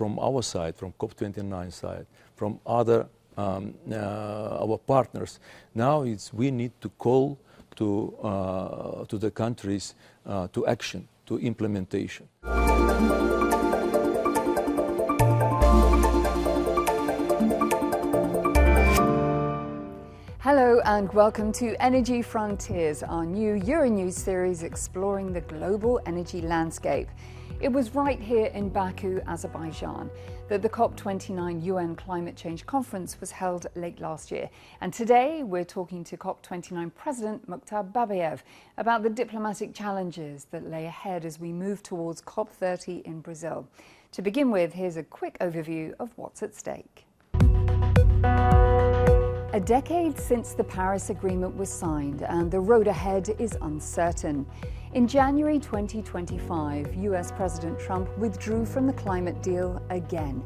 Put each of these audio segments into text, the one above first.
from our side, from COP29 side, from other our partners. Now we need to call to the countries to action, to implementation. Hello and welcome to Energy Frontiers, our new Euronews series exploring the global energy landscape. It was right here in Baku, Azerbaijan, that the COP29 UN Climate Change Conference was held late last year. And today we're talking to COP29 President Mukhtar Babayev about the diplomatic challenges that lay ahead as we move towards COP30 in Brazil. To begin with, here's a quick overview of what's at stake. A decade since the Paris Agreement was signed and the road ahead is uncertain. In January 2025, US President Trump withdrew from the climate deal again.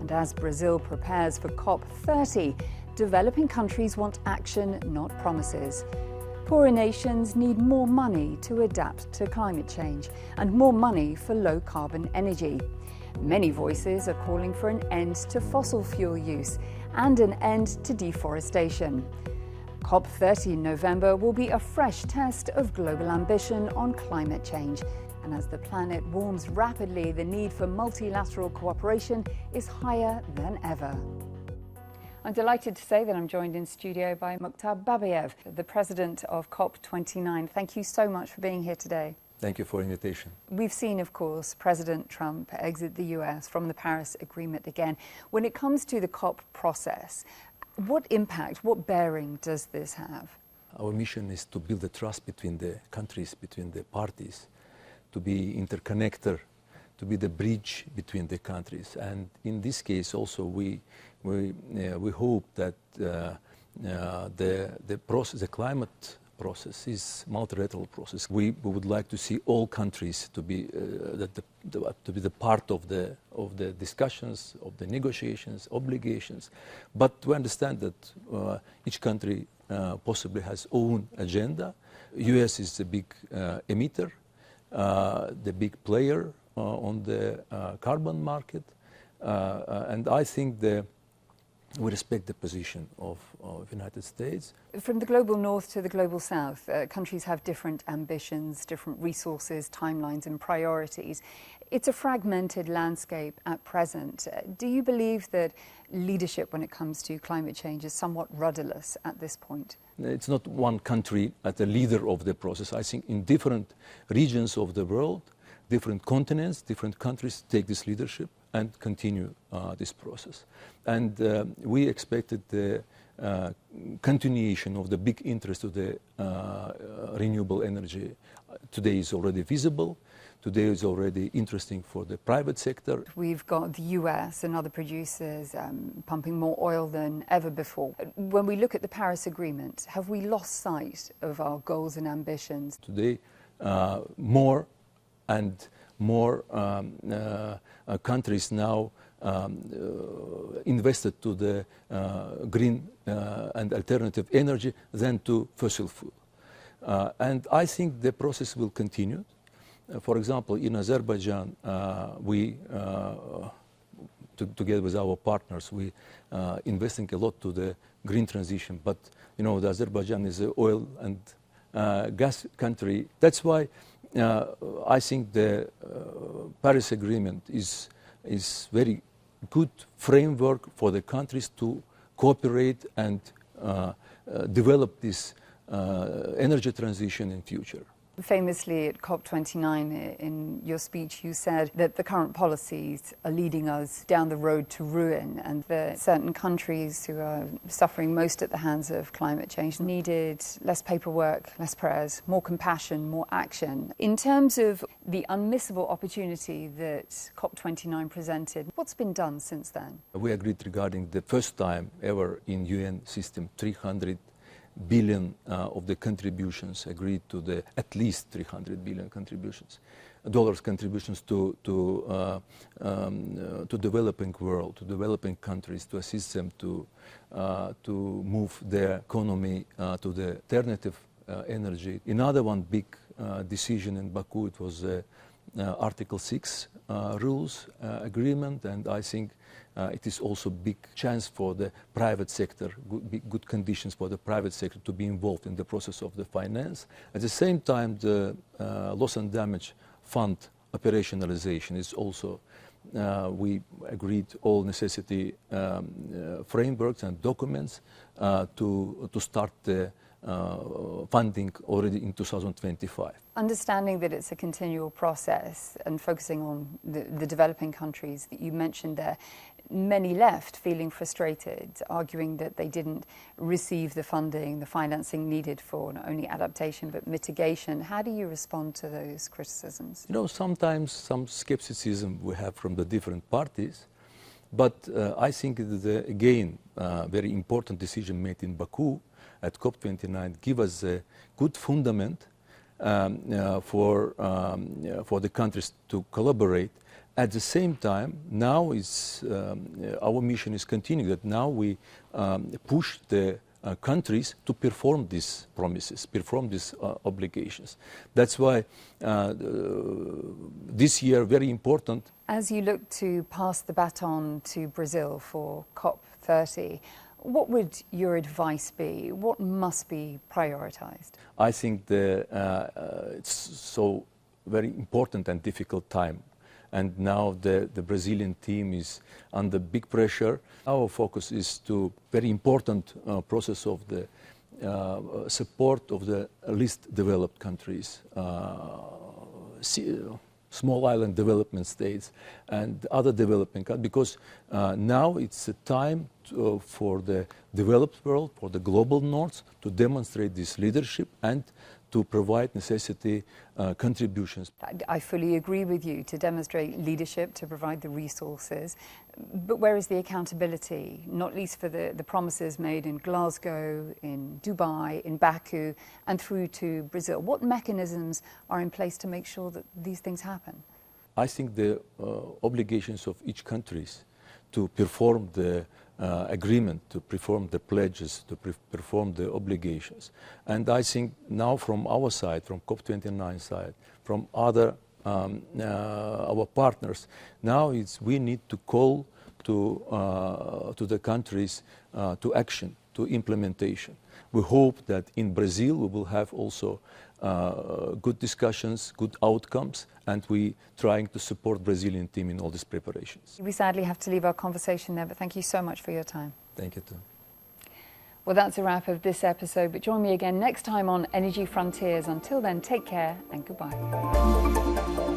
And as Brazil prepares for COP30, developing countries want action, not promises. Poorer nations need more money to adapt to climate change and more money for low-carbon energy. Many voices are calling for an end to fossil fuel use and an end to deforestation. COP30 in November will be a fresh test of global ambition on climate change. And as the planet warms rapidly, the need for multilateral cooperation is higher than ever. I'm delighted to say that I'm joined in studio by Mukhtar Babayev, the president of COP29. Thank you so much for being here today. Thank you for the invitation. We've seen, of course, President Trump exit the US from the Paris Agreement again. When it comes to the COP process, what impact, what bearing does this have? Our mission is to build the trust between the countries, between the parties, to be interconnector, to be the bridge between the countries. And in this case also we hope that the process, the climate process is multilateral process. We would like to see all countries to be to be the part of the discussions, of the negotiations, obligations, but to understand that each country possibly has own agenda. US is the big emitter, the big player on the carbon market, and I think we respect the position of the United States. From the global north to the global south, countries have different ambitions, different resources, timelines and priorities. It's a fragmented landscape at present. Do you believe that leadership when it comes to climate change is somewhat rudderless at this point? It's not one country as the leader of the process. I think in different regions of the world, different continents, different countries take this leadership and continue this process. And we expected the continuation of the big interest of the renewable energy. Today is already visible. Today is already interesting for the private sector. We've got the US and other producers pumping more oil than ever before. When we look at the Paris Agreement, have we lost sight of our goals and ambitions? Today, more and more countries now invested to the green and alternative energy than to fossil fuel. And I think the process will continue. For example, in Azerbaijan, we, together with our partners, we investing a lot to the green transition. But, you know, the Azerbaijan is an oil and gas country. That's why I think the Paris Agreement is very good framework for the countries to cooperate and develop this energy transition in future. Famously at COP29 in your speech you said that the current policies are leading us down the road to ruin, and that certain countries who are suffering most at the hands of climate change needed less paperwork, less prayers, more compassion, more action. In terms of the unmissable opportunity that COP29 presented, what's been done since then? We agreed regarding the first time ever in UN system 300 billion of the contributions, agreed to the at least 300 billion dollars contributions to developing world, to developing countries, to assist them to move their economy to the alternative energy. Another one big decision in Baku, it was Article 6 rules agreement, and I think it is also a big chance for the private sector, good conditions for the private sector to be involved in the process of the finance. At the same time, the loss and damage fund operationalization is also, we agreed all necessity frameworks and documents to start the funding already in 2025. Understanding that it's a continual process and focusing on the developing countries that you mentioned there, many left feeling frustrated, arguing that they didn't receive the funding, the financing needed for not only adaptation but mitigation. How do you respond to those criticisms? You know, sometimes some skepticism we have from the different parties, but I think it is again very important decision made in Baku at COP29 give us a good fundament for the countries to collaborate. At the same time, now is our mission is continuing. That now we push the countries to perform these promises, perform these obligations. That's why this year very important. As you look to pass the baton to Brazil for COP30, what would your advice be? What must be prioritized? I think it's so very important and difficult time. And now the Brazilian team is under big pressure. Our focus is to very important process of the support of the least developed countries, small island development states and other developing countries, because now it's a time for the developed world, for the global north, to demonstrate this leadership and to provide necessity contributions. I fully agree with you, to demonstrate leadership, to provide the resources. But where is the accountability, not least for the promises made in Glasgow, in Dubai, in Baku, and through to Brazil? What mechanisms are in place to make sure that these things happen? I think the obligations of each country to perform the agreement, to perform the pledges, to perform the obligations. And I think now from our side, from COP29 side, from other our partners, now we need to call to the countries to action, to implementation. We hope that in Brazil we will have also good discussions, good outcomes, and we trying to support Brazilian team in all these preparations. We sadly have to leave our conversation there, but thank you so much for your time. Thank you too. Well, that's a wrap of this episode, but join me again next time on Energy Frontiers. Until then, take care and goodbye.